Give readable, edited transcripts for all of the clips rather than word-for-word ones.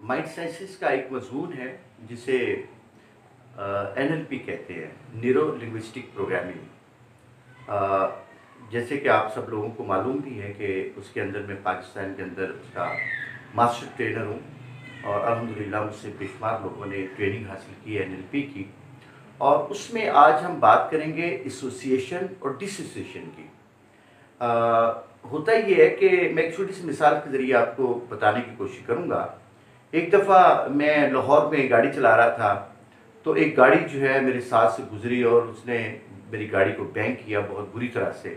Mind sciences का एक मजमून है जिसे एनएलपी कहते हैं, न्यूरो लिंग्विस्टिक प्रोग्रामिंग। जैसे कि आप सब लोगों को मालूम भी है कि उसके अंदर मैं पाकिस्तान के अंदर उसका मास्टर ट्रेनर हूँ और अल्हम्दुलिल्लाह मुझसे बेशुमार लोगों ने ट्रेनिंग हासिल की है एनएलपी की। और उसमें आज हम बात करेंगे एसोसिएशन और डिसोसिएशन की। होता ये है कि मैं एक छोटी सी मिसाल के ज़रिए आपको बताने की कोशिश करूँगा। एक दफ़ा मैं लाहौर में गाड़ी चला रहा था, तो एक गाड़ी जो है मेरे साथ से गुज़री और उसने मेरी गाड़ी को बैंग किया बहुत बुरी तरह से।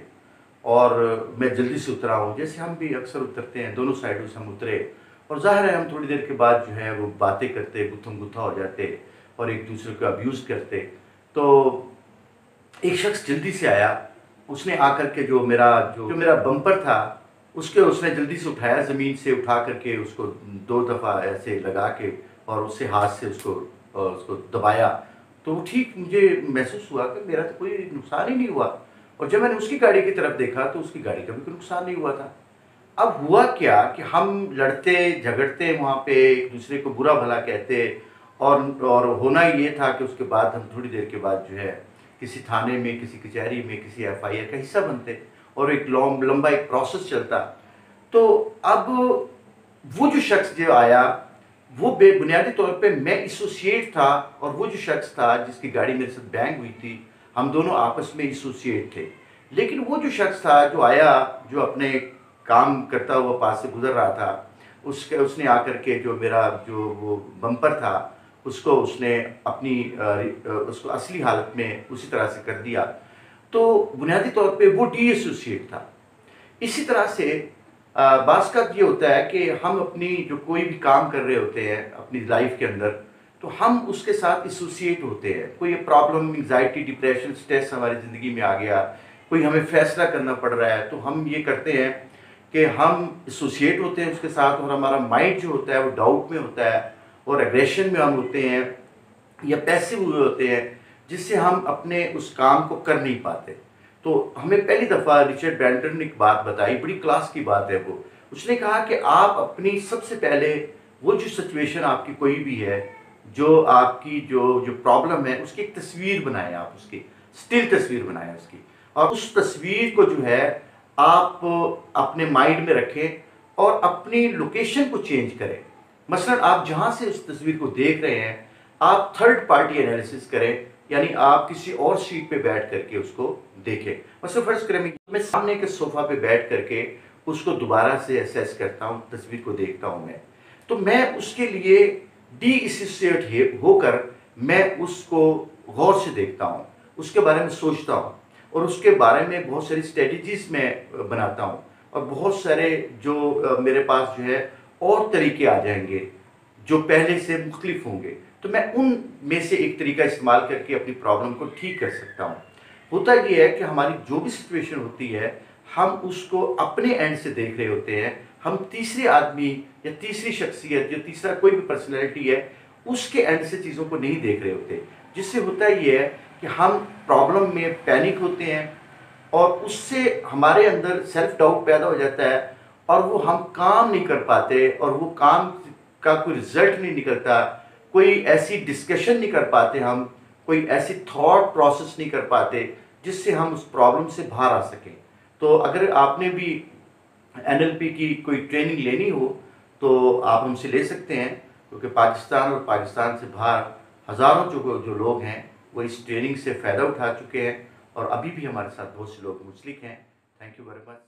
और मैं जल्दी से उतरा हूँ, जैसे हम भी अक्सर उतरते हैं, दोनों साइडों से हम उतरे और ज़ाहिर है हम थोड़ी देर के बाद जो है वो बातें करते, गुत्थम-गुत्था हो जाते और एक दूसरे को अब्यूज़ करते। तो एक शख्स जल्दी से आया, उसने आकर के जो मेरा बम्पर था, उसने जल्दी से उठाया, ज़मीन से उठा कर के उसको 2 दफ़ा ऐसे लगा के और उससे हाथ से उसको दबाया। तो वो ठीक मुझे महसूस हुआ कि मेरा तो कोई नुकसान ही नहीं हुआ। और जब मैंने उसकी गाड़ी की तरफ देखा तो उसकी गाड़ी का भी कोई नुकसान नहीं हुआ था। अब हुआ क्या कि हम लड़ते, झगड़ते वहाँ पे, एक दूसरे को बुरा-भला कहते और होना ये था कि उसके बाद हम थोड़ी देर के बाद जो है किसी थाने में, किसी कचहरी में, किसी एफआईआर का हिस्सा बनते और एक लंबा एक प्रोसेस चलता। तो अब वो जो शख्स जो आया, वो बेबुनियादी तौर पे मैं एसोसिएट था और वो जो शख्स था जिसकी गाड़ी मेरे साथ बैंग हुई थी, हम दोनों आपस में एसोसिएट थे। लेकिन वो जो शख्स था जो आया, जो अपने काम करता हुआ पास से गुज़र रहा था, उसने आकर के जो वो बम्पर था, उसको उसने उसको असली हालत में उसी तरह से कर दिया। तो बुनियादी तौर पे वो डीएसोसिएट था। इसी तरह से बाज़-का ये होता है कि हम अपनी जो कोई भी काम कर रहे होते हैं अपनी लाइफ के अंदर, तो हम उसके साथ एसोसिएट होते हैं। कोई प्रॉब्लम, एंग्जायटी, डिप्रेशन, स्ट्रेस हमारी ज़िंदगी में आ गया, कोई हमें फैसला करना पड़ रहा है, तो हम ये करते हैं कि हम एसोसिएट होते हैं उसके साथ और हमारा माइंड जो होता है वो डाउट में होता है और एग्रेशन में हम होते हैं या पैसिव हुए होते हैं, जिससे हम अपने उस काम को कर नहीं पाते। तो हमें पहली दफ़ा रिचर्ड बैंटन ने एक बात बताई, बड़ी क्लास की बात है वो। उसने कहा कि आप अपनी सबसे पहले वो जो सिचुएशन आपकी कोई भी है, जो आपकी जो जो प्रॉब्लम है, उसकी एक तस्वीर बनाएँ आप उसकी, स्टिल तस्वीर बनाएँ उसकी। और उस तस्वीर को जो है आप अपने माइंड में रखें और अपनी लोकेशन को चेंज करें। मसलन आप जहाँ से उस तस्वीर को देख रहे हैं, आप थर्ड पार्टी एनालिसिस करें, यानी आप किसी और सीट पे बैठ करके उसको देखें। मसलन फर्ज़ करें मैं सामने के सोफ़ा पे बैठ करके उसको दोबारा से असेस करता हूँ, तस्वीर को देखता हूँ मैं। तो मैं उसके लिए डीएसोसिएट होकर मैं उसको गौर से देखता हूँ, उसके बारे में सोचता हूँ और उसके बारे में बहुत सारी स्ट्रैटेजीज़ मैं बनाता हूँ और बहुत सारे जो मेरे पास जो है और तरीके आ जाएँगे, जो पहले से मुख्तलिफ होंगे। तो मैं उन में से एक तरीका इस्तेमाल करके अपनी प्रॉब्लम को ठीक कर सकता हूँ। होता ये है कि हमारी जो भी सिचुएशन होती है, हम उसको अपने एंड से देख रहे होते हैं। हम तीसरे आदमी या तीसरी शख्सियत या तीसरा कोई भी पर्सनैलिटी है, उसके एंड से चीज़ों को नहीं देख रहे होते। जिससे होता ये है कि हम प्रॉब्लम में पैनिक होते हैं और उससे हमारे अंदर सेल्फ डाउट पैदा हो जाता है और वो हम काम नहीं कर पाते और वो काम का कोई रिज़ल्ट नहीं निकलता, कोई ऐसी डिस्कशन नहीं कर पाते हम, कोई ऐसी थॉट प्रोसेस नहीं कर पाते, जिससे हम उस प्रॉब्लम से बाहर आ सकें। तो अगर आपने भी एनएलपी की कोई ट्रेनिंग लेनी हो, तो आप हमसे ले सकते हैं, क्योंकि पाकिस्तान और पाकिस्तान से बाहर हज़ारों जो लोग हैं, वो इस ट्रेनिंग से फ़ायदा उठा चुके हैं और अभी भी हमारे साथ बहुत से लोग मुंसलिक हैं। Thank you very much.